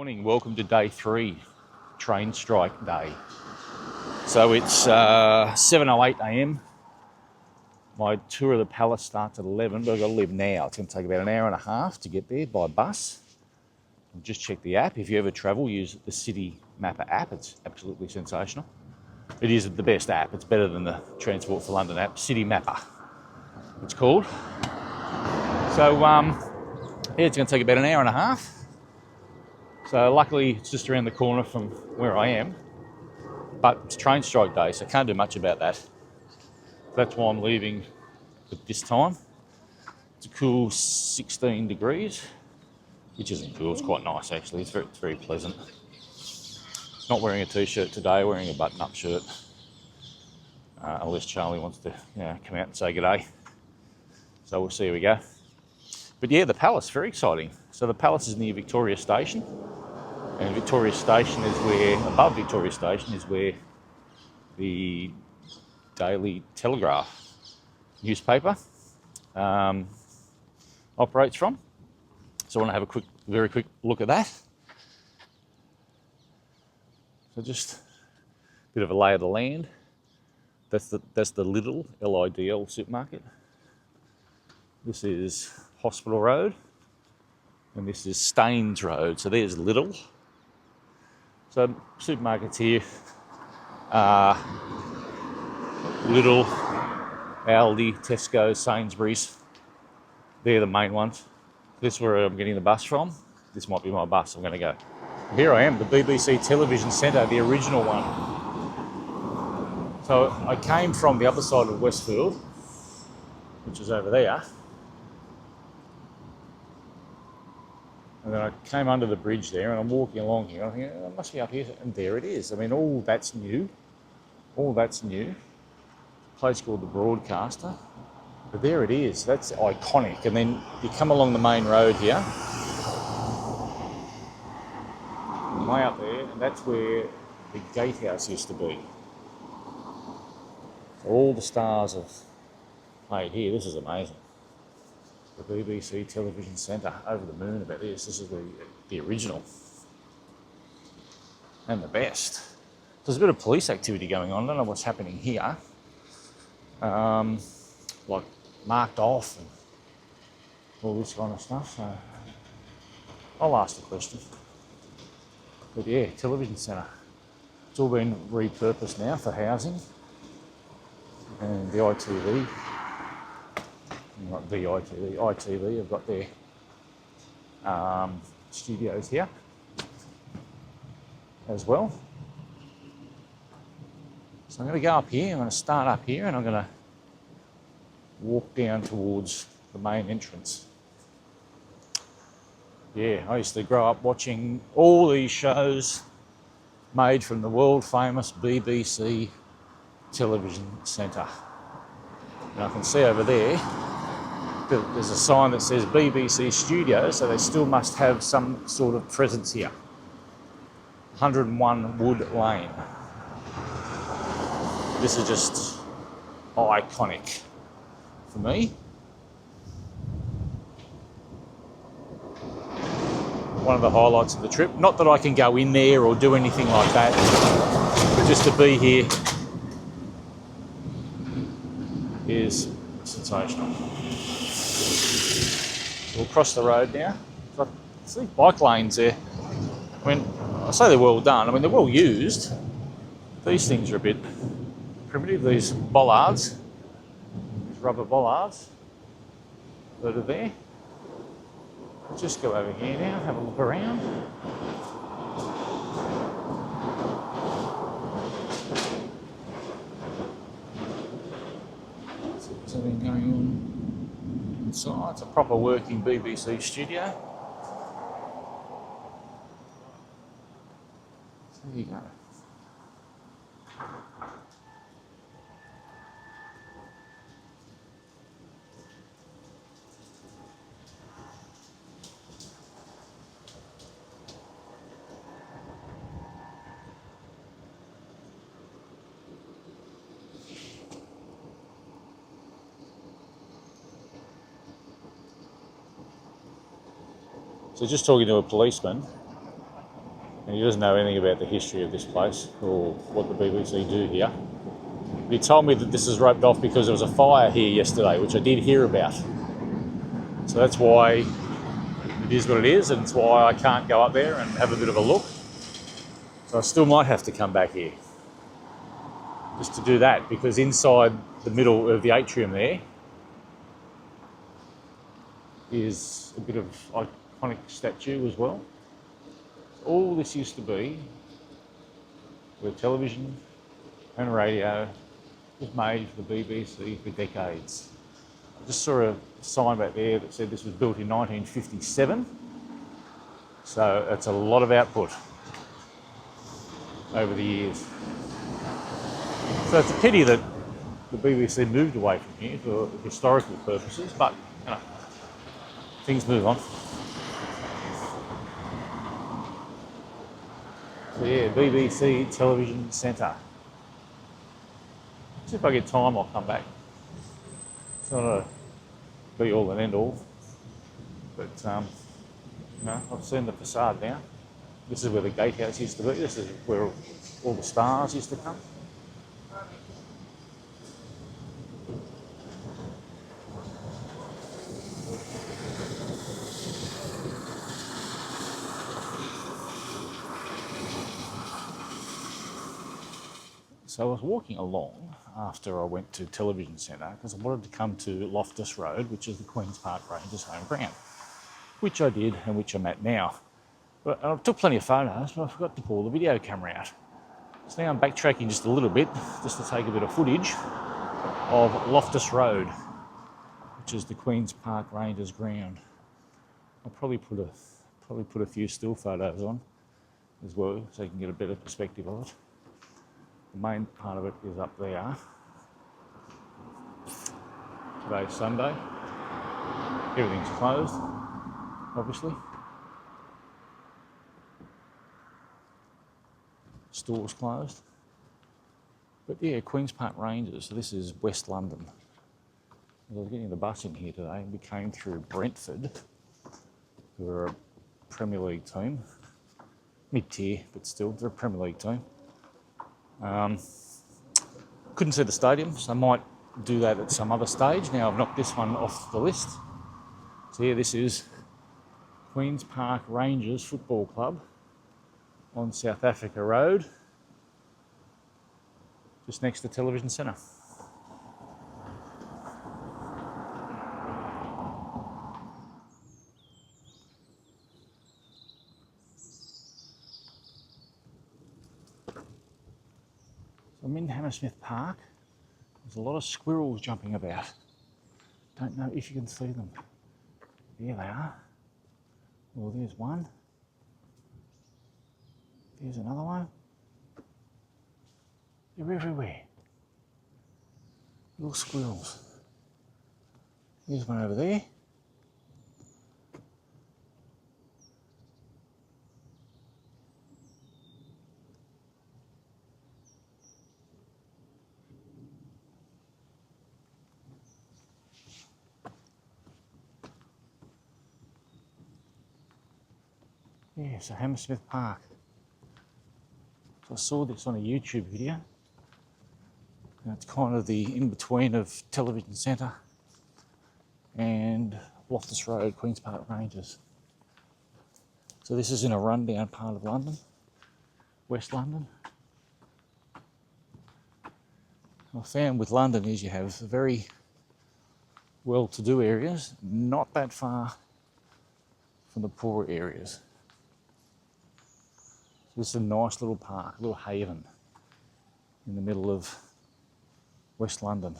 Morning, welcome to day 3, train strike day. So it's 7:08 a.m. My tour of the palace starts at 11, but I've got to leave now. It's going to take about an hour and a half to get there by bus. Just check the app. If you ever travel, use the City Mapper app. It's absolutely sensational. It is the best app. It's better than the Transport for London app. City Mapper, it's called. So yeah, it's going to take about an hour and a half. So luckily it's just around the corner from where I am, but it's train strike day, so I can't do much about that. That's why I'm leaving at this time. It's a cool 16 degrees, which isn't cool, it's quite nice actually, it's very pleasant. Not wearing a t-shirt today, wearing a button-up shirt, unless Charlie wants to come out and say g'day. So we'll see how we go. But yeah, the palace, very exciting. So the palace is near Victoria Station. And Victoria Station is where, above Victoria Station is where the Daily Telegraph newspaper operates from. So I want to have a very quick look at that. So just a bit of a lay of the land. That's the Lidl, Lidl supermarket. This is Hospital Road, and this is Staines Road. So there's Lidl. So supermarkets here, Lidl, Aldi, Tesco, Sainsbury's, they're the main ones. This is where I'm getting the bus from. This might be my bus, I'm going to go. Here I am, the BBC Television Centre, the original one. So I came from the other side of Westfield, which is over there. And then I came under the bridge there and I'm walking along here. I think, oh, it must be up here. And there it is. I mean, all that's new. All that's new. A place called the Broadcaster. But there it is. That's iconic. And then you come along the main road here. Way up there. And that's where the gatehouse used to be. So all the stars have played here. This is amazing. The BBC Television Centre, over the moon about this. This is the original and the best. So there's a bit of police activity going on. I don't know what's happening here. Like marked off and all this kind of stuff. So I'll ask the question. But yeah, Television Centre. It's all been repurposed now for housing. And the ITV. Not the ITV have got their studios here as well. So I'm going to go up here, I'm going to start up here and I'm going to walk down towards the main entrance. Yeah, I used to grow up watching all these shows made from the world famous BBC Television Centre. And I can see over there there's a sign that says BBC Studios, so they still must have some sort of presence here. 101 Wood Lane. This is just iconic for me. One of the highlights of the trip. Not that I can go in there or do anything like that, but just to be here is sensational. We'll cross the road now. So I see bike lanes there. I mean, I say they're well done. I mean, they're well used. These things are a bit primitive. These bollards, these rubber bollards that are there. We'll just go over here now, have a look around. What's everything going on? So it's a proper working BBC studio. So there you go. So just talking to a policeman, And he doesn't know anything about the history of this place or what the BBC do here. But he told me that this is roped off because there was a fire here yesterday, which I did hear about. So that's why it is what it is, and it's why I can't go up there and have a bit of a look. So I still might have to come back here just to do that, because inside the middle of the atrium there is a bit of iconic statue as well. All this used to be where television and radio was made for the BBC for decades. I just saw a sign back there that said this was built in 1957. So it's a lot of output over the years. So it's a pity that the BBC moved away from here for historical purposes, but you know, things move on. So yeah, BBC Television Centre. See if I get time, I'll come back. It's not a be all and end all, but you know, I've seen the facade now. This is where the gatehouse used to be. This is where all the stars used to come. So I was walking along after I went to Television Centre because I wanted to come to Loftus Road, which is the Queen's Park Rangers home ground, which I did and which I'm at now. But I took plenty of photos, but I forgot to pull the video camera out. So now I'm backtracking just a little bit, just to take a bit of footage of Loftus Road, which is the Queen's Park Rangers ground. I'll probably put a few still photos on as well, so you can get a better perspective of it. The main part of it is up there. Today's Sunday. Everything's closed, obviously. Stores closed. But yeah, Queen's Park Rangers. So this is West London. I was getting the bus in here today and we came through Brentford, who are a Premier League team. Mid-tier, but still, they're a Premier League team. Couldn't see the stadium, so I might do that at some other stage. Now I've knocked this one off the list. So yeah, this is Queen's Park Rangers Football Club on South Africa Road, just next to Television Centre. I'm in Hammersmith Park. There's a lot of squirrels jumping about. Don't know if you can see them. There they are. Well, there's one. There's another one. They're everywhere. Little squirrels. There's one over there. Yeah, so Hammersmith Park. So I saw this on a YouTube video. And it's kind of the in-between of Television Centre and Loftus Road, Queen's Park Rangers. So this is in a rundown part of London, West London. What I found with London is you have very well-to-do areas, not that far from the poorer areas. This is a nice little park, a little haven in the middle of West London.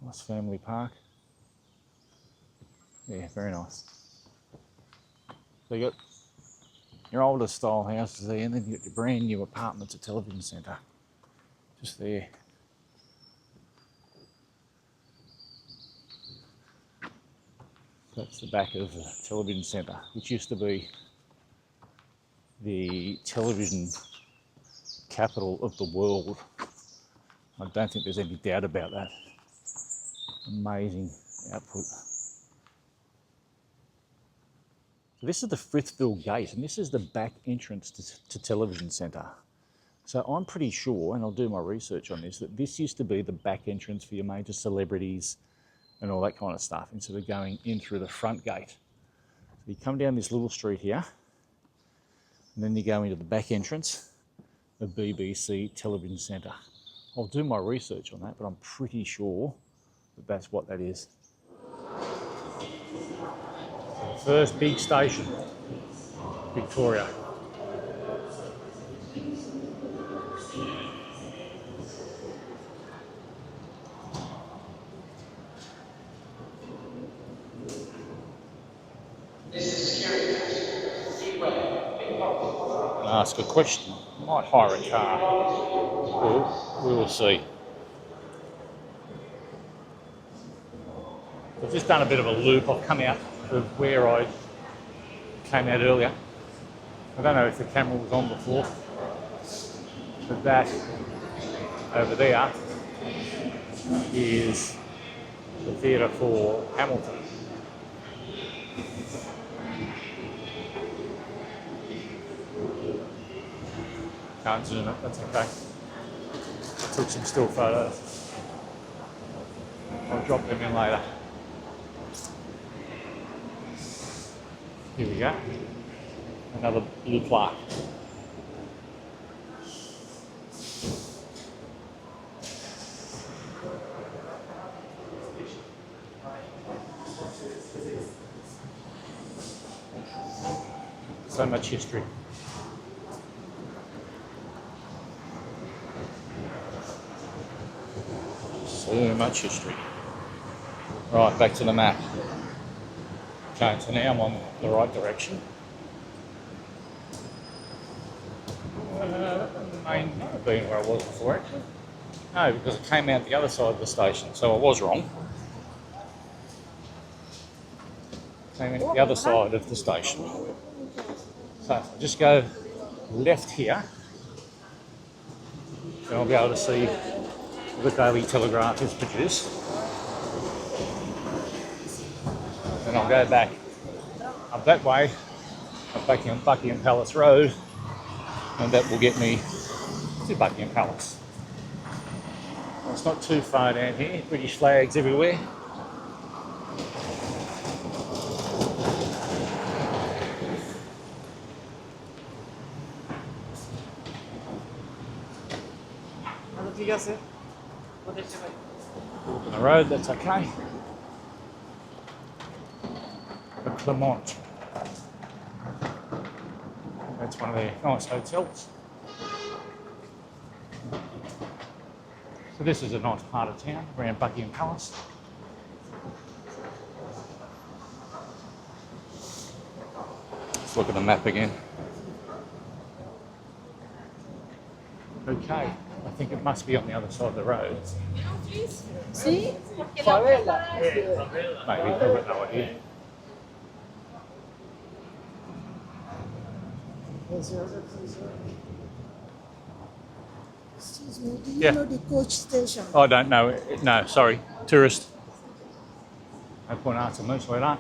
Nice family park. Yeah, very nice. So you got your older style houses there, and then you got your brand new apartments at Television Centre, just there. That's the back of the Television Centre, which used to be the television capital of the world. I don't think there's any doubt about that. Amazing output. This is the Frithville Gate, and this is the back entrance to Television Centre. So I'm pretty sure, and I'll do my research on this, that this used to be the back entrance for your major celebrities and all that kind of stuff, instead of going in through the front gate. So you come down this little street here, and then you go into the back entrance of BBC Television Centre. I'll do my research on that, but I'm pretty sure that that's what that is. First big station, Victoria. Ask a question. Might hire a car. We will see. I've just done a bit of a loop. I've come out of where I came out earlier. I don't know if the camera was on before, but that over there is the theatre for Hamilton. Can't zoom it, that's okay. I took some still photos. I'll drop them in later. Here we go. Another blue plaque. So much history. So much history. Right, back to the map. Okay, so now I'm on the right direction. May not have been where I was before, actually. No, because it came out the other side of the station, so I was wrong. Came in at the other side of the station. So if I just go left here, then I'll be able to see what the Daily Telegraph has produced. Then I'll go back up that way, up Buckingham Palace Road, and that will get me to Buckingham Palace. Well, it's not too far down here, British flags everywhere. On the road, that's okay. The Clermont. That's one of their nice hotels. So this is a nice part of town around Buckingham Palace. Let's look at the map again. Okay, I think it must be on the other side of the road. See? Favela. Maybe, I've got no idea. Excuse me, do you know the coach station? I don't know. No, sorry. Tourist. No point asking me, so I don't.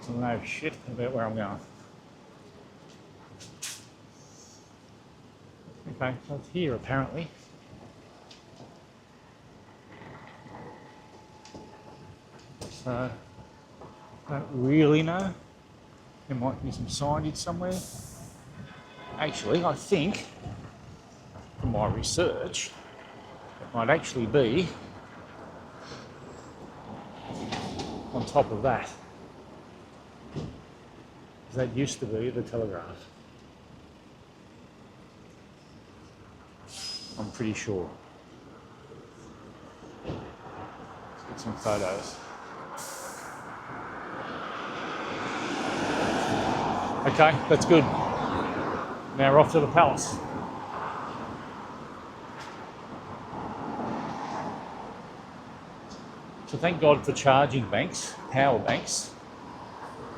I know shit about where I'm going. Okay, so it's here apparently. So, I don't really know. There might be some signage somewhere. Actually, I think, from my research, it might actually be on top of that. That used to be the Telegraph. I'm pretty sure. Let's get some photos. Okay, that's good. Now we're off to the palace. So thank God for charging banks, power banks.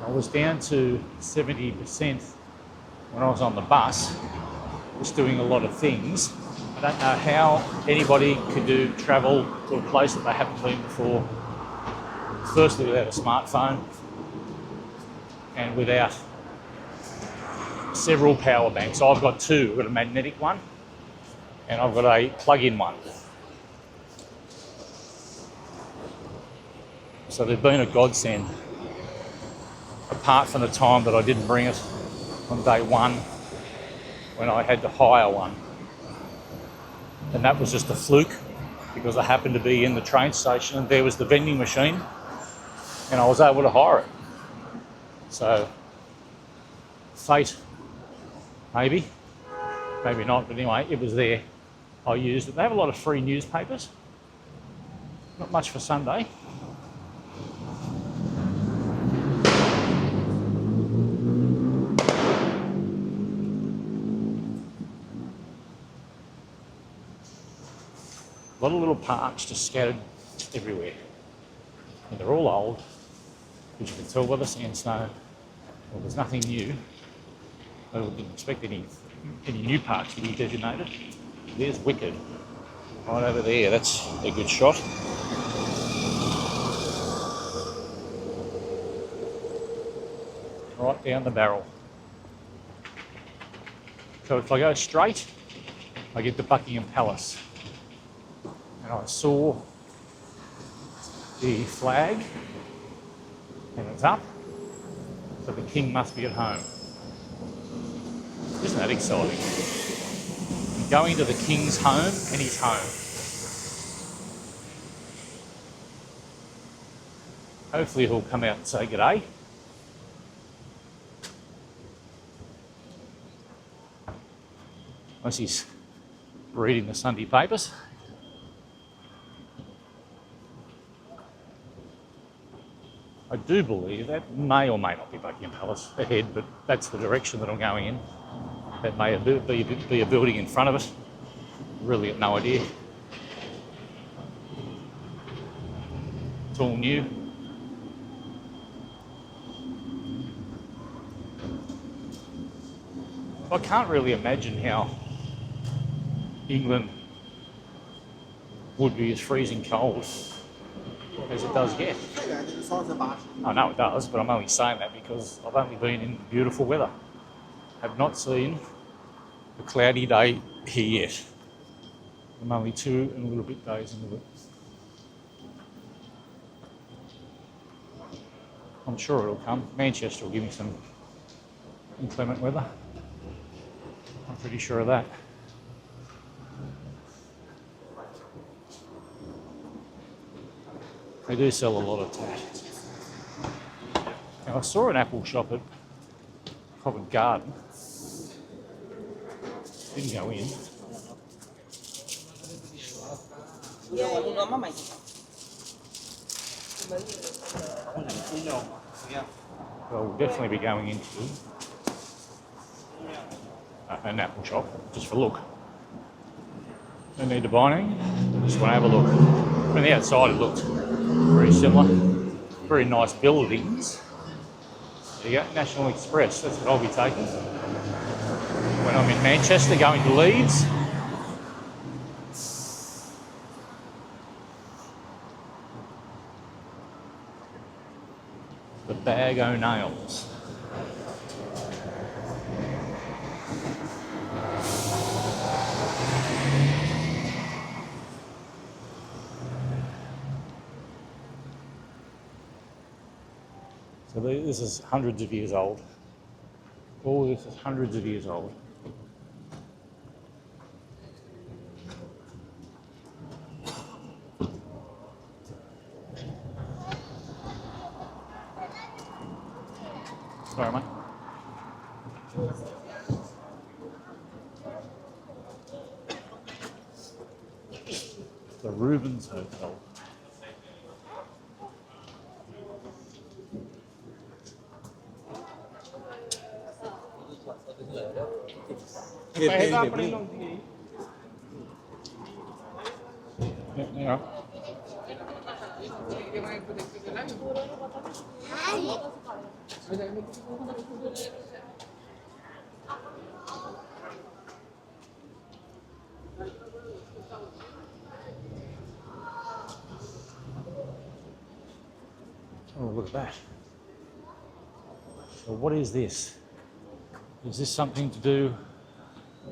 I was down to 70% when I was on the bus, just doing a lot of things. I don't know how anybody could travel to a place that they haven't been before. Firstly, without a smartphone, and without several power banks. I've got two. I've got a magnetic one and I've got a plug-in one. So they've been a godsend, apart from the time that I didn't bring it on day one when I had to hire one. And that was just a fluke because I happened to be in the train station and there was the vending machine and I was able to hire it. So, fate, maybe not, but anyway, it was there. I used it. They have a lot of free newspapers. Not much for Sunday. A lot of little parks just scattered everywhere. And they're all old, which you can tell by the sandstone. Well, there's nothing new. I didn't expect any new parks to be designated. There's Wicked, right over there. That's a good shot. Right down the barrel. So if I go straight, I get to Buckingham Palace. And I saw the flag, and it's up, so the King must be at home. Isn't that exciting? I'm going to the King's home, and he's home. Hopefully he'll come out and say g'day. Unless he's reading the Sunday papers. I do believe that may or may not be Buckingham Palace ahead, but that's the direction that I'm going in. That may be a building in front of it. Really have no idea. It's all new. I can't really imagine how England would be as freezing cold as it does get. I know it does, but I'm only saying that because I've only been in beautiful weather. Have not seen a cloudy day here yet. I'm only 2 and a little bit days into it. I'm sure it'll come. Manchester will give me some inclement weather. I'm pretty sure of that. They do sell a lot of tat. Now, I saw an apple shop at Covent Garden. Didn't go in. Well, we'll definitely be going into an apple shop, just for look. Don't need to buy anything, just want to have a look. From the outside it looked very similar. Very nice buildings. There you go, National Express, that's what I'll be taking. When I'm in Manchester going to Leeds. The Bag o' Nails. So this is hundreds of years old. All this is hundreds of years old. Sorry, mate. The Rubens Hotel. Yeah. Oh, look at that. So what is this? Is this something to do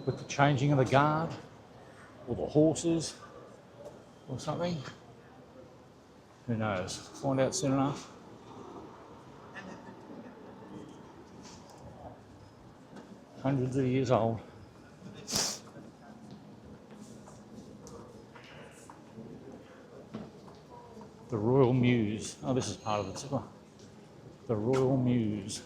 with the changing of the guard or the horses or something? Who knows? Find out soon enough. Hundreds of years old. The Royal Mews. Oh, this is part of the tour. The Royal Mews.